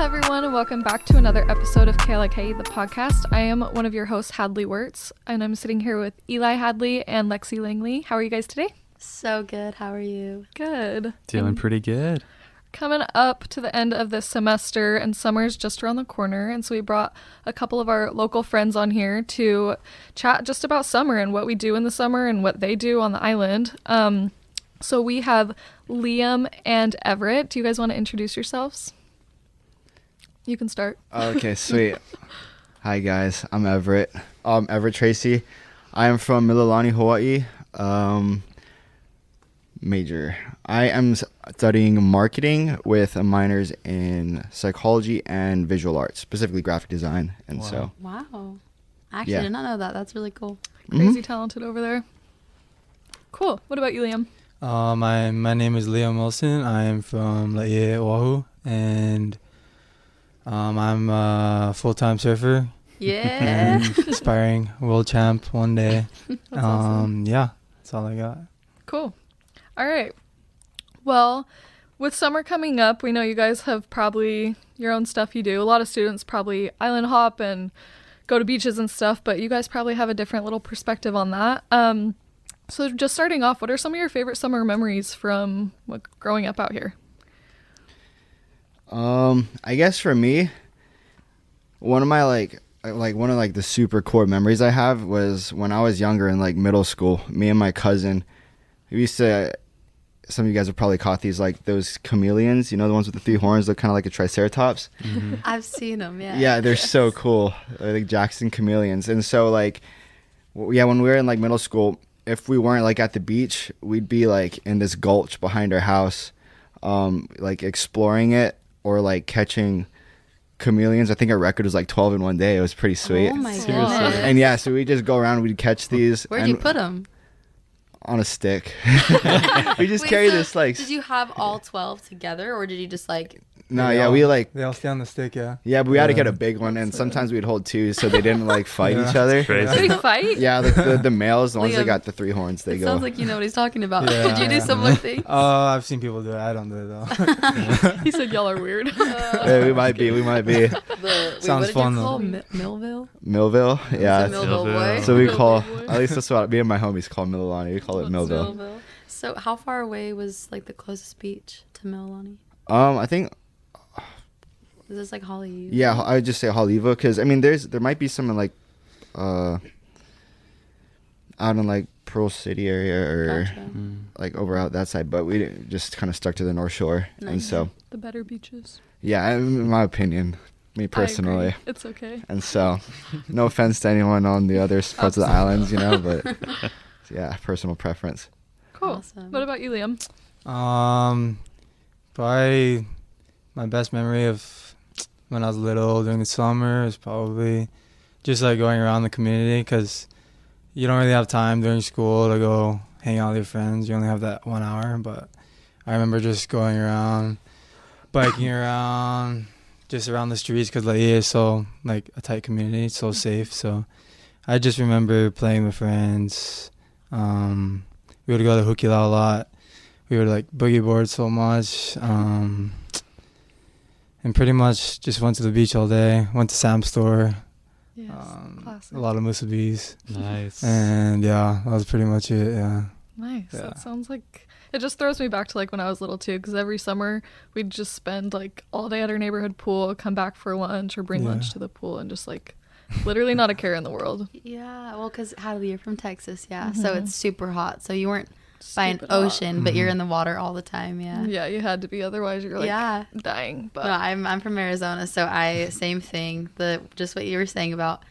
everyone, and welcome back to another episode of Alaka'i, the podcast. I am one of your hosts, Hadley Wurtz, and I'm sitting here with Eli Hadley and Lexi Langley. How are you guys today? So good. How are you? Good. Feeling pretty good. Coming up to the end of this semester, and summer's just around the corner, and so we brought a couple of our local friends on here to chat just about summer and what we do in the summer and what they do on the island. So we have Liam and Everett. Do you guys want to introduce yourselves? You can start. Okay, sweet. Hi guys, I'm Everett. Everett Tracy. I am from Mililani, Hawaii. Major. I am studying marketing with a minors in psychology and visual arts, specifically graphic design. And so. Wow. I actually did not know that. That's really cool. Crazy talented over there. Cool. What about you, Liam? My name is Liam Wilson. I am from Alaka'i, Oahu, and I'm a full-time surfer. Yeah. And aspiring world champ one day. That's awesome. Yeah, that's all I got. Cool. All right. Well, with summer coming up, we know you guys have probably your own stuff you do. A lot of students probably island hop and go to beaches and stuff, but you guys probably have a different little perspective on that. So just starting off, what are some of your favorite summer memories from growing up out here? I guess for me, one of my the super core memories I have was when I was younger in like middle school. Me and my cousin, we used to. Some of you guys have probably caught these, like those chameleons, you know, the ones with the three horns, look kind of like a triceratops. Mm-hmm. I've seen them, yeah. Yeah, they're so cool. They're like Jackson chameleons. And so like, when we were in like middle school, if we weren't like at the beach, we'd be like in this gulch behind our house, like exploring it or like catching chameleons. I think our record was like 12 in one day. It was pretty sweet. Oh my Seriously. goodness. And yeah, so we just go around, we'd catch these. Where'd you put them? On a stick. We just carry this like. Did you have all 12 together, or did you just like? No, yeah, we like. They all stay on the stick, yeah. Yeah, but we had to get a big one, and sometimes we'd hold two, so they didn't like fight each other. Crazy. Did he fight? Yeah, like the males, the ones that Liam, got the three horns, they It go. sounds like you know what he's talking about. Yeah, Did you do yeah. similar things? Oh, I've seen people do it. I don't do it though. He said y'all are weird. Yeah, we might be. Sounds what fun, did you call though. Millville? Millville, yeah. It's a Millville boy. So we call, Millville boy. at least that's what me and my homies call Mililani. We call it Millville. So how far away was like the closest beach to Mililani? I think, Is this like Holly? yeah, I would just say Haleiwa, because I mean, there might be some in like, out in like Pearl City area or Gotcha. like over out that side, but we just kind of stuck to the North Shore, and Nice. so The better beaches. yeah, in my opinion, me I personally. agree. It's okay. And so, no offense to anyone on the other parts of the islands, you know, but yeah, personal preference. Cool. Awesome. What about you, Liam? Probably my best memory of when I was little during the summer is probably just like going around the community, because you don't really have time during school to go hang out with your friends. You only have that 1 hour, but I remember just going around, biking around, just around the streets, because Laie is so like a tight community, it's so safe. So I just remember playing with friends. We would go to Hukila a lot. We would like boogie board so much. And pretty much just went to the beach all day. Went to Sam's store. Yes. Classic. A lot of musubis. Nice. And yeah, that was pretty much it. Yeah. Nice. Yeah. That sounds like it just throws me back to like when I was little too, because every summer we'd just spend like all day at our neighborhood pool, come back for lunch or bring Yeah. lunch to the pool, and just like literally not a care in the world. Yeah, well, because Hadley, you're from Texas, yeah. So it's super hot. So you weren't by an Stupid hot. ocean, but you're in the water all the time, yeah. Yeah, you had to be, otherwise you're like Yeah. dying. But No, I'm from Arizona, so same thing. Just what you were saying about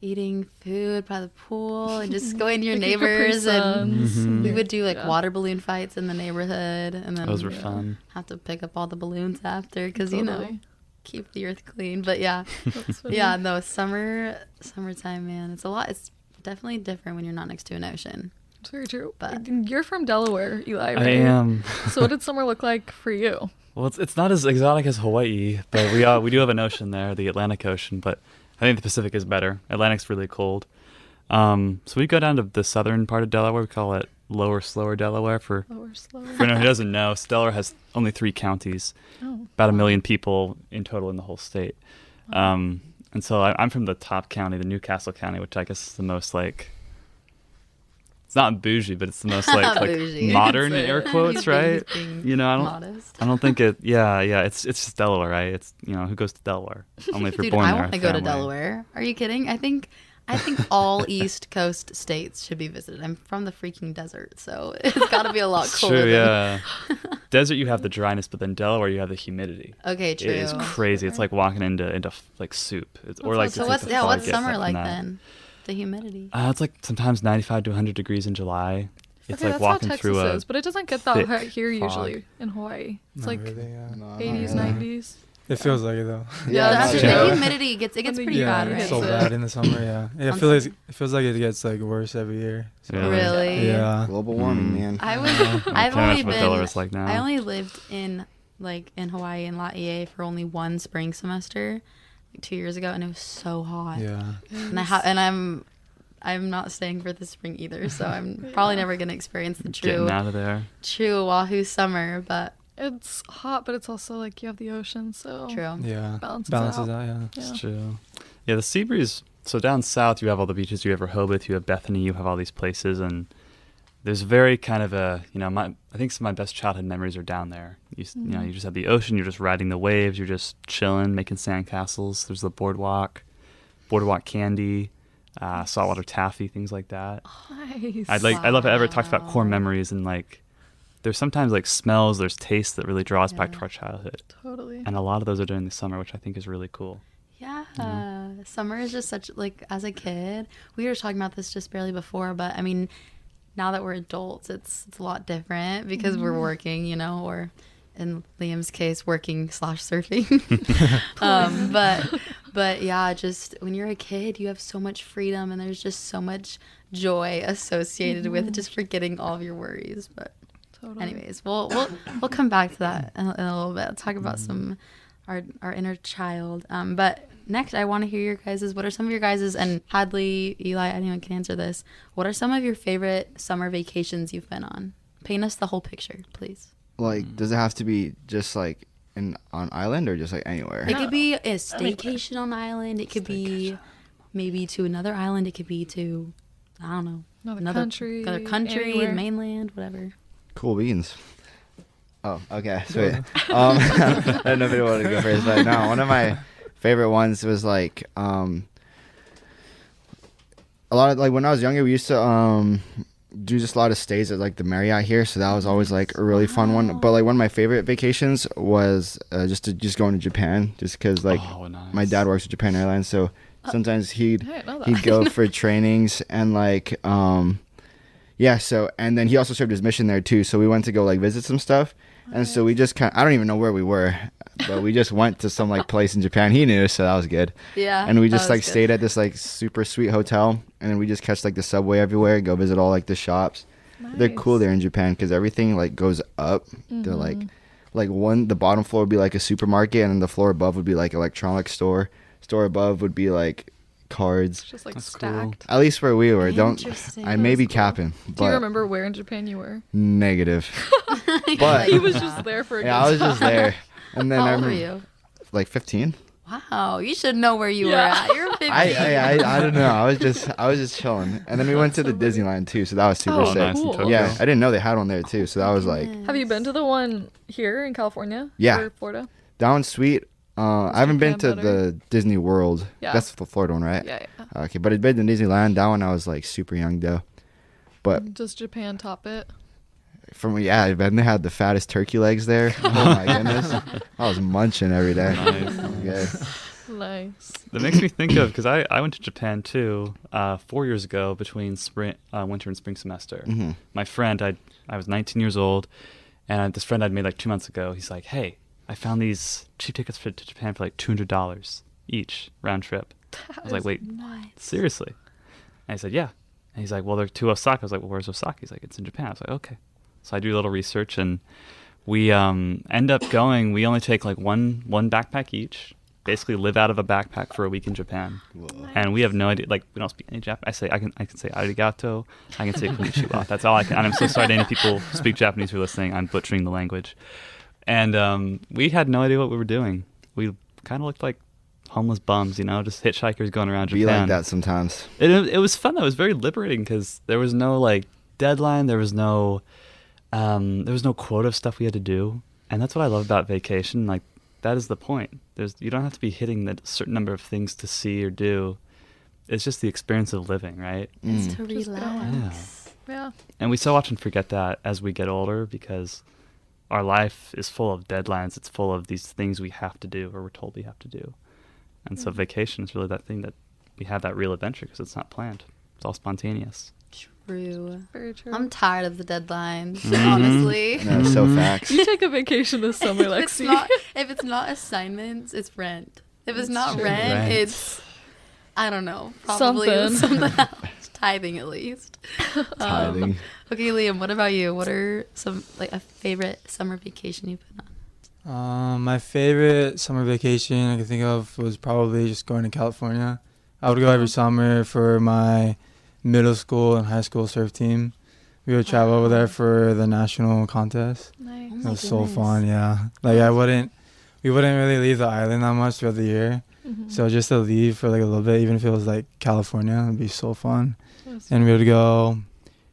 eating food by the pool and just going to your Like Capri neighbors, and Suns. we would do like Yeah. water balloon fights in the neighborhood, and then Those were Yeah. fun. have to pick up all the balloons after, because you know, Totally. keep the earth clean. But yeah, That's funny. yeah, no, summertime, man, it's a lot. It's definitely different when you're not next to an ocean. It's very true. But- You're from Delaware, Eli, right? I am. So what did summer look like for you? Well, it's not as exotic as Hawaii, but we do have an ocean there, the Atlantic Ocean, but I think the Pacific is better. Atlantic's really cold. So we go down to the southern part of Delaware. We call it Lower Slower Delaware. For Lower, slower. anyone who doesn't know, Delaware has only 3 counties. Oh. about 1 million people in total in the whole state. And so I'm from the top county, the Newcastle County, which I guess is the most like, it's not bougie, but it's the most like Bougie. modern It's, air quotes, right? being modest. I don't think it. Yeah. It's just Delaware, right? It's who goes to Delaware? Only if you're Dude, born I there. want to go to family. Delaware. Are you kidding? I think all East Coast states should be visited. I'm from the freaking desert, so it's got to be a lot It's cooler. true, yeah. Desert, you have the dryness, but then Delaware, you have the humidity. Okay, true. It is crazy. It's like walking into like soup. Or like So it's what's like the fog what's gets summer up like from that. then? The humidity. It's like sometimes 95 to 100 degrees in July. It's Okay, like that's walking how through Texas is, but it doesn't get that thick hot here fog. usually in Hawaii. It's Not like really, yeah. No, not 80s, really. 90s. It feels like it though. Yeah, That's that's true. true. The humidity gets pretty Yeah, bad, right? it's so It's, bad in the summer. Yeah, On it feels like it gets like worse every year. So, Yeah. Really? Yeah. Global warming, Mm. man. I was. I I've can't only imagine what Delaware's like now. I only lived in Hawaii in Laie for only one spring semester, 2 years ago, and it was so hot. Yeah. And I'm not staying for the spring either, so I'm probably never gonna experience the Getting out of there. true Oahu summer. But It's hot, but it's also like you have the ocean, so true. Yeah. Balances Balances out. out. Yeah. Yeah. It's true. Yeah, the sea breeze. So down south, you have all the beaches. You have Rehoboth, you have Bethany, you have all these places, and there's very kind of a, I think some of my best childhood memories are down there. You just have the ocean. You're just riding the waves. You're just chilling, making sandcastles. There's the boardwalk candy, saltwater taffy, things like that. Nice. I love how Everett talks about core Wow. memories, and like there's sometimes like smells, there's tastes that really draw us back Yeah. to our childhood, Totally. and a lot of those are during the summer, which I think is really cool. Yeah, summer is just such as a kid. We were talking about this just barely before, but I mean, now that we're adults, it's a lot different because we're working, or in Liam's case, working / surfing. But yeah, just when you're a kid, you have so much freedom, and there's just so much joy associated with just forgetting all of your worries. But Totally. anyways, we'll come back to that in a little bit. Talk about some our inner child. But next, I want to hear your guys's. What are some of your guys's, and Hadley, Eli, anyone can answer this. What are some of your favorite summer vacations you've been on? Paint us the whole picture, please. Like, does it have to be just like on island or just like anywhere? It could be a staycation on island. It could be maybe to another island. It could be to, I don't know, Another country, another country, anywhere. the mainland, whatever. Cool beans. Oh, okay, sweet. I don't know if anyone wanted to go first, but no, one of my favorite ones was like a lot of, like, when I was younger, we used to do just a lot of stays at like the Marriott here, so that was always like a really fun one. But like one of my favorite vacations was just going to Japan, just because like Nice. my dad works at Japan Airlines, so sometimes I didn't know that. he'd go for trainings and like yeah, so, and then he also served his mission there too, so we went to go like visit some stuff. And so we just I don't even know where we were, but we just went to some like place in Japan. He knew, so that was good. Yeah. And we that just was like good. stayed at this like super sweet hotel, and then we just catch like the subway everywhere, go visit all like the shops. They're cool Nice. there in Japan because everything like goes up. They're Mm-hmm. like the bottom floor would be like a supermarket, and then the floor above would be like electronics store. Store above would be like cards. It's just like That's cool. stacked. At least where we were. Interesting. I may be That's cool. capping, Do you but remember where in Japan you were? negative. But He was just there for a yeah, I was good just there, and then How I old were remember you? like 15. Wow, you should know where you Yeah. were at. You're 15. I don't know. I was just chilling, and then we went to the Disneyland too, so that was super Oh, sick. nice in cool. Tokyo. Yeah, I didn't know they had one there too, so that was like Have you been to the one here in California? Yeah. Or Florida? that one's sweet. I haven't been to Japan better? the Disney World. Yeah. That's the Florida one, right? Yeah, yeah. Okay, but I'd been to Disneyland. That one I was like super young though. But Does Japan top it? then they had the fattest turkey legs there. Oh my goodness, I was munching every day. Nice. Yeah. Nice. That makes me think of, because I went to Japan too 4 years ago between winter and spring semester. Mm-hmm. My friend, I was 19 years old, and this friend I'd made like 2 months ago, he's like, hey, I found these cheap tickets to Japan for like $200 each round trip. I was like, wait, seriously? And I said, yeah. And he's like, well, they're to Osaka. I was like, well, where's Osaka? He's like, it's in Japan. I was like, okay. So I do a little research, and we end up going. We only take like one backpack each. Basically, live out of a backpack for a week in Japan, and we have no idea. Like, we don't speak any Japanese. I can say arigato. I can say konnichiwa. That's all I can. And I'm so sorry to any people who speak Japanese who are listening. I'm butchering the language. And we had no idea what we were doing. We kind of looked like homeless bums, just hitchhikers going around Japan. Be like that sometimes. It was fun though. It was very liberating because there was no like deadline. There was no quota of stuff we had to do, and that's what I love about vacation. Like that is the point. You don't have to be hitting a certain number of things to see or do. It's just the experience of living, right? It's to Just relax. Yeah. And we so often forget that as we get older because our life is full of deadlines. It's full of these things we have to do or we're told we have to do. And so vacation is really that thing that we have that real adventure because it's not planned. It's all spontaneous. True. Very true. I'm tired of the deadlines, Mhm. honestly. No, so facts. You take a vacation this summer, If Lexi. it's not assignments, it's rent. If it's That's not true. rent, Rent. it's, I don't know, probably Something. something else. Tithing at least. Tithing. Okay, Liam, what about you? What are a favorite summer vacation you've been on? My favorite summer vacation I can think of was probably just going to California. I would go every summer for my middle school and high school surf team. We would travel over there for the national contest. Nice. Oh It my was so goodness. fun, yeah. Like we wouldn't really leave the island that much throughout the year. Mhm. So just to leave for like a little bit, even if it was like California, it'd be so fun. That's- And we would go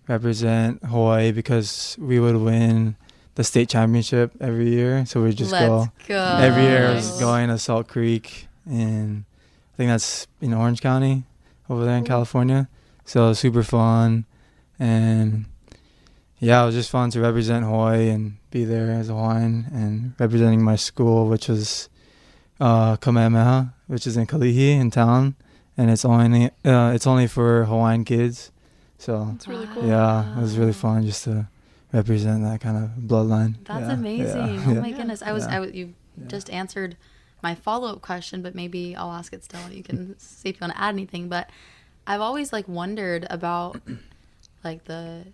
represent Hawaii because we would win the state championship every year. So we'd just go. Let's go. Every year I was Nice. going to Salt Creek, and I think that's in Orange County over there in Cool. California. So it was super fun. And yeah, it was just fun to represent Hawaii and be there as a Hawaiian and representing my school, which was Kamehameha, which is in Kalihi in town. And it's only for Hawaiian kids. So That's really cool. yeah, it was really fun just to represent that kind of bloodline. That's Yeah, amazing. yeah, Oh yeah. my goodness. You Yeah. just answered my follow-up question, but maybe I'll ask it still and you can see if you want to add anything. But I've always wondered about the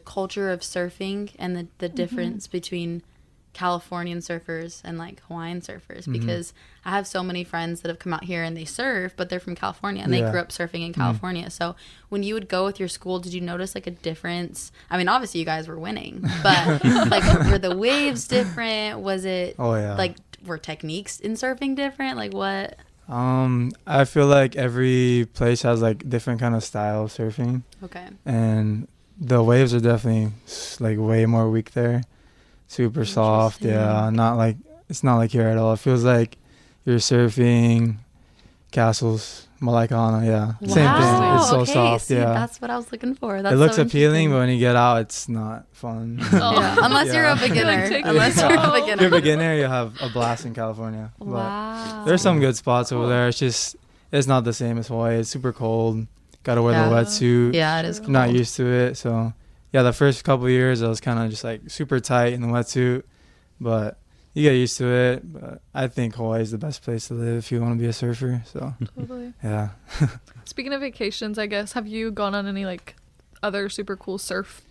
culture of surfing and the difference between Californian surfers and Hawaiian surfers, because I have so many friends that have come out here and they surf, but they're from California and they Yeah. grew up surfing in California. So when you would go with your school, did you notice a difference? I mean, obviously you guys were winning, but were the waves different? Was it Oh yeah. were techniques in surfing different? What? I feel like every place has different kind of style of surfing, Okay. and the waves are definitely way more weak there. Super soft, yeah. It's not like here at all. It feels like you're surfing castles, Malaikana, yeah. Wow. Same thing. It's so Okay, soft, see, yeah. that's what I was looking for. That's It looks so appealing, but interesting. when you get out, it's not fun. Oh. Yeah, unless you're a Yeah. beginner. Take it Unless you're a slow. If you're a beginner. beginner, you have a blast in California. But Wow. there's some good spots over Cool. there. It's not the same as Hawaii. It's super cold. Got to wear Yeah. the wetsuit. Yeah, it is cold. I'm not used to it. So, yeah, the first couple of years, I was kind of just super tight in the wetsuit. But you get used to it. But I think Hawaii is the best place to live if you want to be a surfer. So, Totally. yeah. Speaking of vacations, I guess, have you gone on any other super cool surf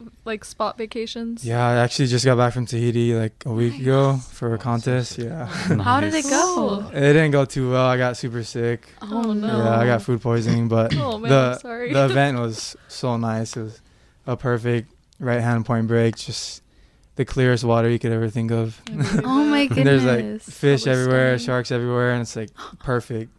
spot vacations? Yeah, I actually just got back from Tahiti a week ago for a contest. Yeah. How did it go? Cool. It didn't go too well. I got super sick. Oh, no. Yeah, I got food poisoning, but Oh man, I'm sorry. the event was so nice. It was a perfect right-hand point break, just the clearest water you could ever think of. Oh my And goodness. there's fish That was everywhere, stunning. sharks everywhere, and it's perfect.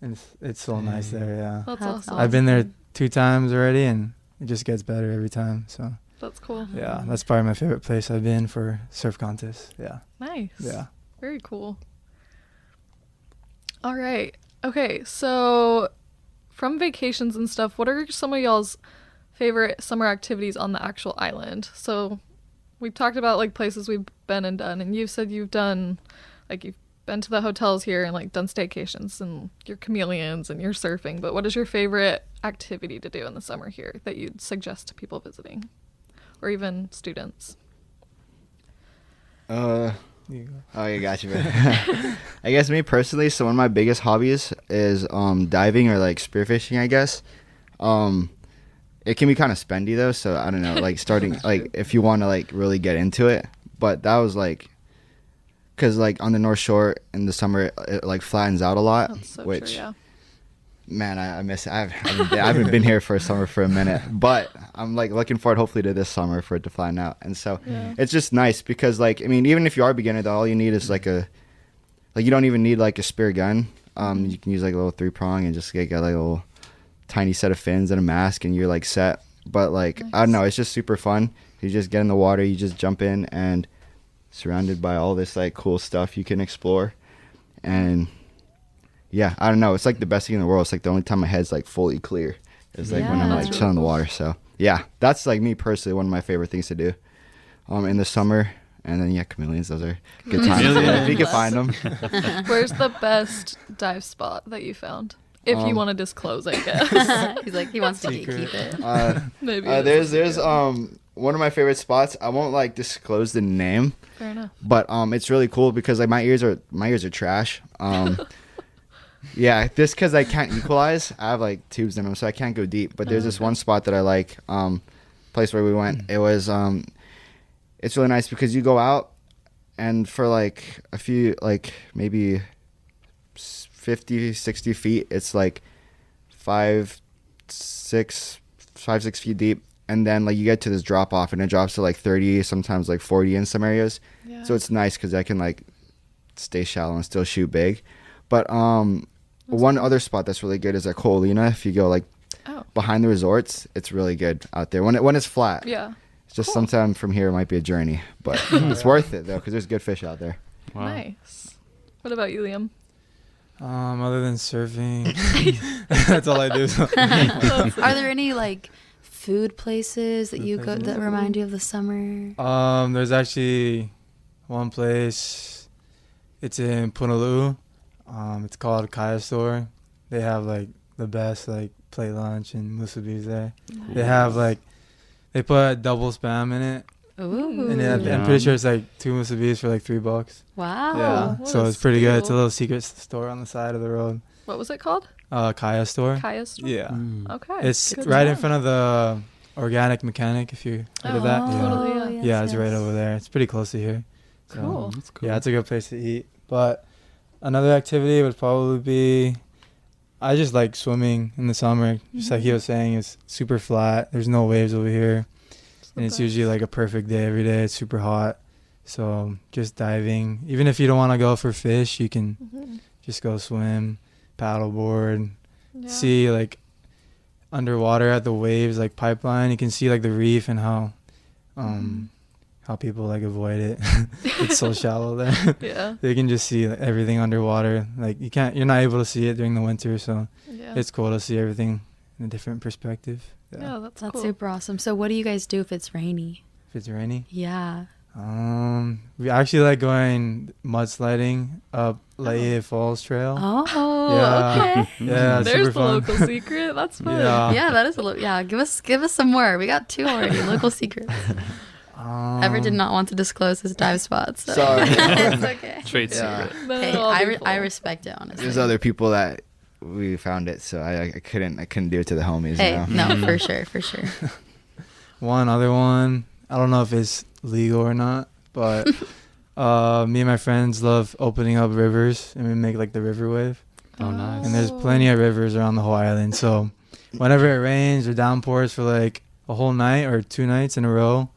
And it's so nice there, yeah. That's That's awesome. I've been there 2 times already, and it just gets better every time. So That's cool. yeah, that's probably my favorite place I've been for surf contests. Yeah, Nice. yeah. Very cool. All right. Okay, so from vacations and stuff, what are some of y'all's favorite summer activities on the actual island? So we've talked about places we've been and done, and you've said you've done you've been to the hotels here and done staycations and you're chameleons and you're surfing, but what is your favorite activity to do in the summer here that you'd suggest to people visiting or even students? You go. Oh, yeah, got you, man. I guess me personally, so one of my biggest hobbies is diving or spearfishing, I guess. It can be kind of spendy though, so I don't know, starting if you want to really get into it. But that was because on the North Shore in the summer it flattens out a lot, That's so which true, yeah. Man, I miss it. I haven't been here for summer for a minute, but I'm like looking forward hopefully to this summer for it to flatten out. And so it's just nice because like, I mean, even if you are a beginner though, all you need is like you don't even need like a spare gun. You can use like a little 3-prong and just get like a little tiny set of fins and a mask and you're like set. But like, I don't know, it's just super fun. You just get in the water, you just jump in and surrounded by all this like cool stuff you can explore. And yeah, I don't know. It's like the best thing in the world. It's like the only time my head's like fully clear is like when I'm like chilling in the water. So yeah, that's like me personally one of my favorite things to do in the summer. And then chameleons, those are good times. If you can find them. Where's the best dive spot that you found? If you want to disclose, I guess. He's like, he wants to Secret. keep it. Maybe there's one of my favorite spots. I won't like disclose the name. Fair enough. But it's really cool because like my ears are trash. Yeah, this because I can't equalize. I have like tubes in them, so I can't go deep. But there's this one spot that I like. Place where we went. It was it's really nice because you go out and for like a few like maybe 50, 60 feet, it's like 5, 6 feet deep. And then like you get to this drop off and it drops to like 30, sometimes like 40 in some areas. Yeah. So it's nice because I can like stay shallow and still shoot big. But one other spot that's really good is at Colina. If you go like behind the resorts, it's really good out there when it's flat. Yeah. It's just sometime from here it might be a journey, but it's worth it though because there's good fish out there. Wow. Nice. What about you, Liam? Other than surfing, that's all I do. Are there any like food places that you go that remind you of the summer? There's actually one place. It's in Punaluu. It's called Kaya Store. They have like the best like plate lunch and musubis there. Ooh. They have like they put double spam in it. Ooh. And I'm pretty sure it's like 2 musubis for like $3. Wow. Yeah. So it's pretty good. It's a little secret store on the side of the road. What was it called? Kaya Store. Kaya Store? Yeah. Okay. It's right in front of the Organic Mechanic, if you heard of that. Totally. Yeah, it's right over there. It's pretty close to here. So, Cool. That's cool. Yeah, it's a good place to eat. But another activity would probably be, I just like swimming in the summer. Just like he was saying, it's super flat. There's no waves over here. And it's usually like a perfect day every day. It's super hot. So just diving. Even if you don't want to go for fish, you can just go swim, paddleboard, see like underwater at the waves, like pipeline. You can see like the reef and how people like avoid it. It's so shallow there. Yeah. They can just see like, everything underwater. Like you're not able to see it during the winter. So it's cool to see everything in a different perspective. Yeah, that's cool. Super awesome. So what do you guys do if it's rainy? If it's rainy? Yeah. We actually like going mudsliding up Laie Falls Trail. Oh, yeah. okay. Yeah, There's super the fun. local secret. That's fun. Yeah, that is give us some more. We got 2 already. Local secrets. Everett did not want to disclose his dive spots. So. Sorry. It's okay. Trade secret. Hey, I respect it, honestly. There's other people that we found it, so I couldn't do it to the homies. Hey, you know? no, for sure. One other one, I don't know if it's legal or not, but me and my friends love opening up rivers, and we make like the river wave. Oh, nice. And there's plenty of rivers around the whole island, so whenever it rains or downpours for like a whole night or 2 nights in a row,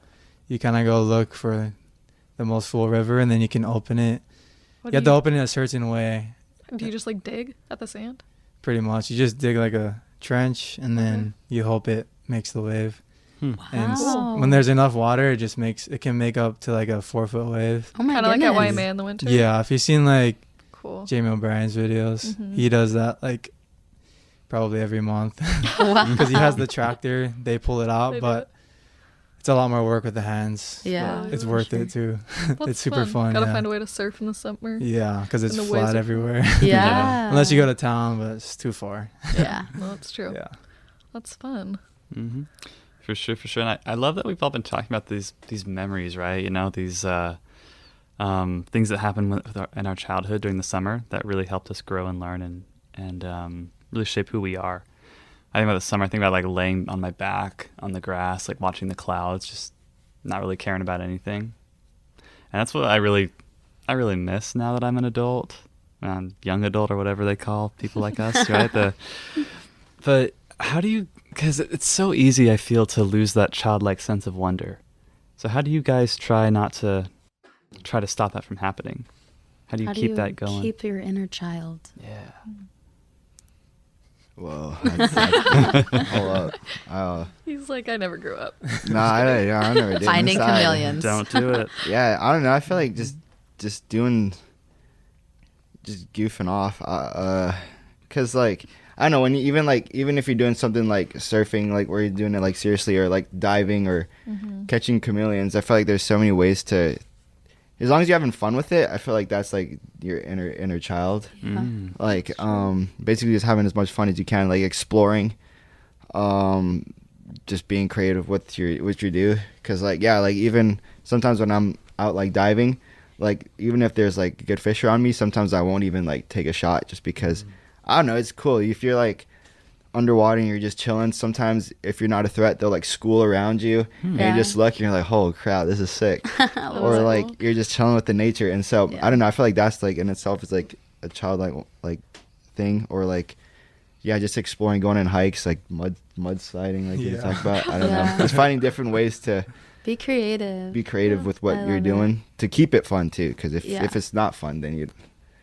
you kind of go look for the most full river, and then you can open it. You have to open it a certain way. Do you just like dig at the sand? Pretty much. You just dig like a trench, and then you hope it makes the wave. Wow. And when there's enough water, it can make up to like a 4-foot wave. Oh my Kind of like goodness. at Waimea in the winter? Yeah, if you've seen like Cool. Jamie O'Brien's videos, he does that like probably every month. Wow. Because he has the tractor, they pull it out, They do but it's a lot more work with the hands. Yeah. It's worth it too. That's It's super fun. Gotta yeah. find a way to surf in the summer. Yeah, because it's And the waves flat are everywhere. Yeah. Unless you go to town, but it's too far. Yeah. No, that's true. Yeah. That's fun. Mm-hmm. For sure. And I love that we've all been talking about these memories, right? You know, these things that happened in our childhood during the summer that really helped us grow and learn and really shape who we are. I think about the summer, I think about like laying on my back on the grass, like watching the clouds, just not really caring about anything. And that's what I really miss now that I'm an adult. young adult or whatever they call people like us, right? But how do you, because it's so easy, I feel, to lose that childlike sense of wonder. So how do you guys try to stop that from happening? How do you keep that going? Keep your inner child. Yeah. Whoa. Hold up. He's like, I never grew up. I never did. Finding Inside. chameleons. Don't do it. Yeah, I don't know. I feel like just goofing off. Cause like, I don't know, when you, even if you're doing something like surfing, like where you're doing it like seriously, or like diving or catching chameleons, I feel like there's so many ways to, as long as you're having fun with it, I feel like that's like your inner child. Yeah. Like basically just having as much fun as you can, like exploring, just being creative with what you do. Cause like, yeah, like even sometimes when I'm out like diving, like even if there's like good fish around me, sometimes I won't even like take a shot just because I don't know, it's cool. If you're like underwater and you're just chilling, sometimes if you're not a threat, they'll like school around you and you just look and you're like, holy crap, this is sick. Or like you're just chilling with the nature. And so I don't know, I feel like that's like in itself is like a childlike like thing. Or like just exploring, going on hikes, like mud sliding, like you talked about. I don't know, just finding different ways to be creative with what you're doing to keep it fun too, because if it's not fun, then you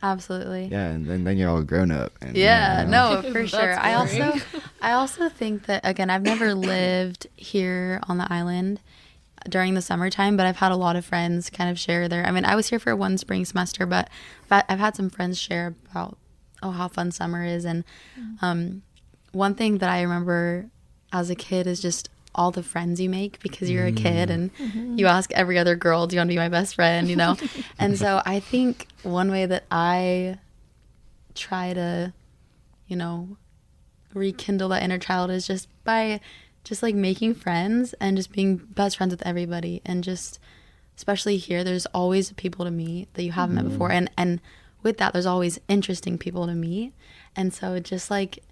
absolutely and then you're all grown up and, no, for sure. That's I also think that, again, I've never lived here on the island during the summertime, but I've had a lot of friends kind of share I was here for one spring semester, but I've had some friends share about how fun summer is. And one thing that I remember as a kid is just all the friends you make because you're a kid and you ask every other girl, do you want to be my best friend, And so I think one way that I try to, rekindle that inner child is just by just like making friends and just being best friends with everybody. And just, especially here, there's always people to meet that you haven't met before. And with that, there's always interesting people to meet. And so just like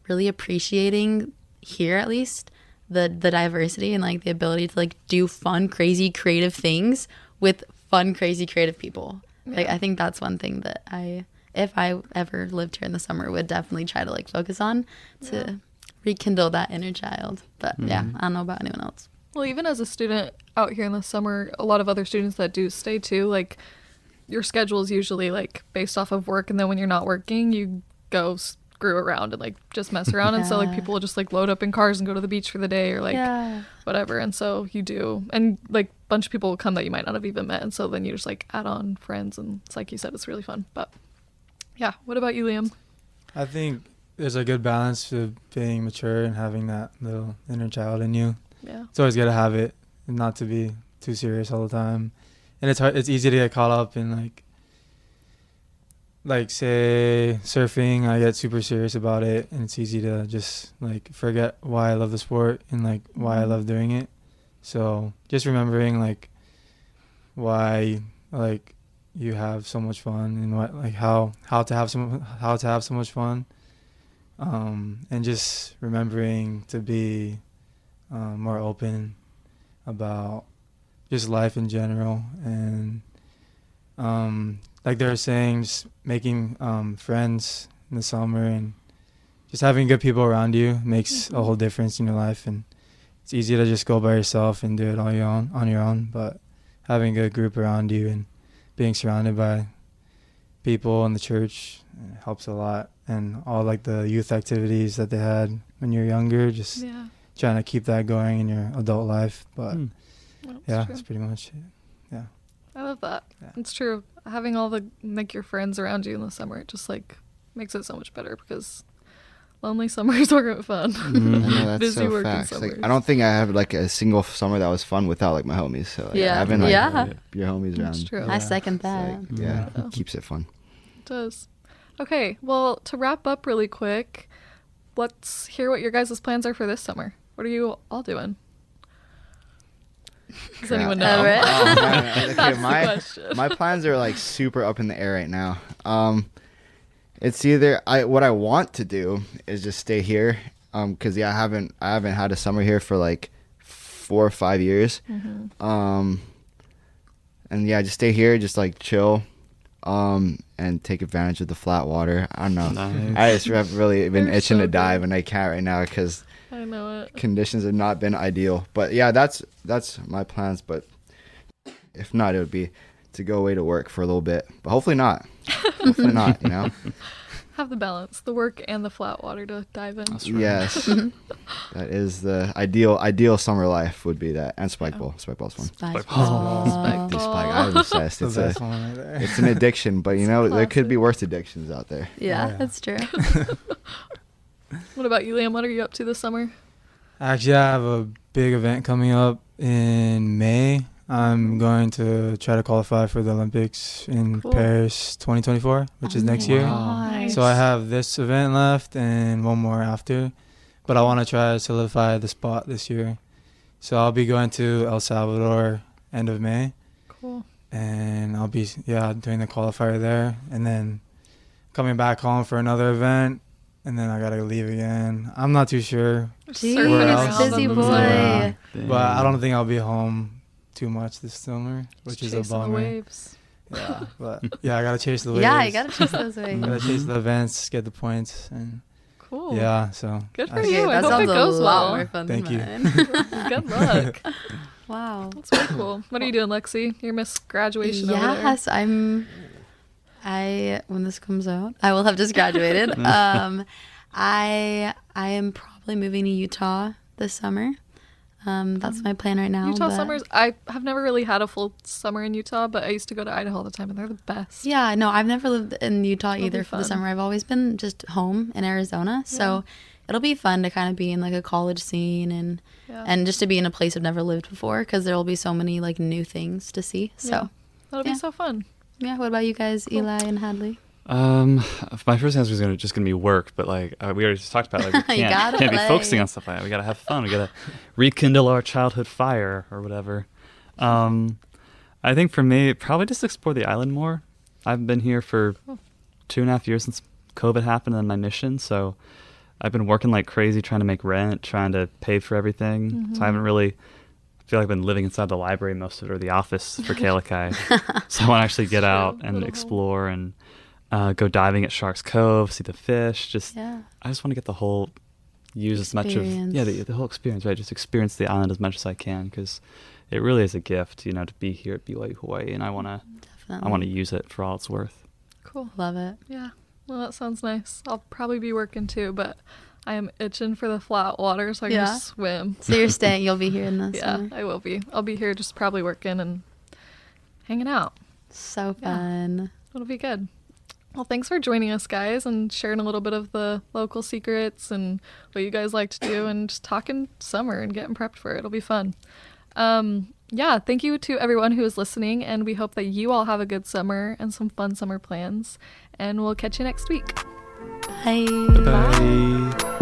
really appreciating here, at least, the diversity and like the ability to like do fun, crazy, creative things with fun, crazy, creative people. Like I think that's one thing that if I ever lived here in the summer, would definitely try to like focus on to rekindle that inner child. But I don't know about anyone else. Well, even as a student out here in the summer, a lot of other students that do stay too, like your schedule is usually like based off of work, and then when you're not working, you go screw around and like just mess around. And so like people will just like load up in cars and go to the beach for the day or like whatever. And so you do, and like a bunch of people will come that you might not have even met, and so then you just like add on friends, and it's like you said, it's really fun. But yeah, what about you, Liam? I think there's a good balance to being mature and having that little inner child in you. It's always good to have it and not to be too serious all the time. And it's easy to get caught up in like say surfing. I get super serious about it, and it's easy to just like forget why I love the sport and like why I love doing it. So just remembering like why like you have so much fun and what like how to have so much fun, and just remembering to be more open about just life in general. And like they were saying, just making friends in the summer and just having good people around you makes a whole difference in your life. And it's easy to just go by yourself and do it on your own, but having a good group around you and being surrounded by people in the church helps a lot. And all like the youth activities that they had when you're younger, just trying to keep that going in your adult life. But that's pretty much it. I love that. It's true. Having all your friends around you in the summer, it just like makes it so much better, because lonely summers aren't fun. I know, that's Busy so working facts. summers. Like, I don't think I have like a single summer that was fun without like my homies. So like, having like your homies around. That's true. I second that. It keeps it fun. It does. Okay, well, to wrap up really quick, let's hear what your guys' plans are for this summer. What are you all doing? Does anyone know? Everett? Okay, my plans are like super up in the air right now. It's either what I want to do is just stay here, because I haven't had a summer here for like 4 or 5 years, and just stay here, just like chill, and and take advantage of the flat water. I don't know. Nice. I just have really been They're itching so to dive, good. and I can't right now because I know it. conditions have not been ideal. But yeah, that's my plans. But if not, it would be to go away to work for a little bit. But hopefully not. Hopefully not, you know? Have the balance, the work and the flat water to dive in. That's right. Yes. That is the ideal summer life would be that. And spike ball. Spike ball's fun. Spike ball. ball. The spike. I'm obsessed. That's the It's best one right there. it's an addiction, but you know, there could be worse addictions out there. Yeah, Yeah. that's true. What about you, Liam? What are you up to this summer? Actually, I have a big event coming up in May. I'm going to try to qualify for the Olympics in Cool. Paris 2024, which is next year. Nice. So I have this event left and one more after, but I want to try to solidify the spot this year. So I'll be going to El Salvador end of May, Cool. and I'll be doing the qualifier there, and then coming back home for another event, and then I gotta leave again. I'm not too sure, Jeez, Where else? busy boy. Yeah. Dang. but I don't think I'll be home too much this summer, which is a Chasing the bummer. waves. Yeah, but yeah, I gotta chase the waves. Yeah, you gotta chase those waves. Gotta chase the events, get the points, and Cool. yeah. So Good for I- you. I that hope sounds it goes a lot well. more fun Thank you. than mine. Good luck. Wow. That's very cool. What are you doing, Lexi? Your Miss Graduation over there. Yes, when this comes out, I will have just graduated. I am probably moving to Utah this summer. That's my plan right now. Utah but- summers, I have never really had a full summer in Utah, but I used to go to Idaho all the time, and they're the best. Yeah, no, I've never lived in Utah It'll either be for the fun. summer. I've always been just home in Arizona. So it'll be fun to kind of be in like a college scene Yeah. and just to be in a place I've never lived before because there will be so many like new things to see. Yeah. So That'll yeah. be so fun. yeah, what about you guys, Eli and Hadley? My first answer is just gonna be work, but like we already just talked about, like we You gotta can't be play. focusing on stuff like that. We gotta have fun. We gotta rekindle our childhood fire or whatever. I think for me, probably just explore the island more. I've been here for 2.5 years since COVID happened and my mission, so I've been working like crazy trying to make rent, trying to pay for everything. So I haven't really. I feel like I've been living inside the library most of it, or the office for Alaka'i. So I want to actually get out and Little explore and go diving at Sharks Cove, see the fish. Yeah. I just want to get the whole, use as much of, Experience. the whole experience, right? Just experience the island as much as I can, because it really is a gift, to be here at BYU-Hawaii, and I want to use it for all it's worth. Cool. Love it. Yeah. Well, that sounds nice. I'll probably be working too, but I am itching for the flat water so I can Yeah. just swim. So you're staying, you'll be here in the Yeah, summer. I will be. I'll be here just probably working and hanging out. So Yeah. fun. It'll be good. Well, thanks for joining us, guys, and sharing a little bit of the local secrets and what you guys like to do and just talking summer and getting prepped for it. It'll be fun. Yeah, thank you to everyone who is listening, and we hope that you all have a good summer and some fun summer plans. And we'll catch you next week. Bye. Bye.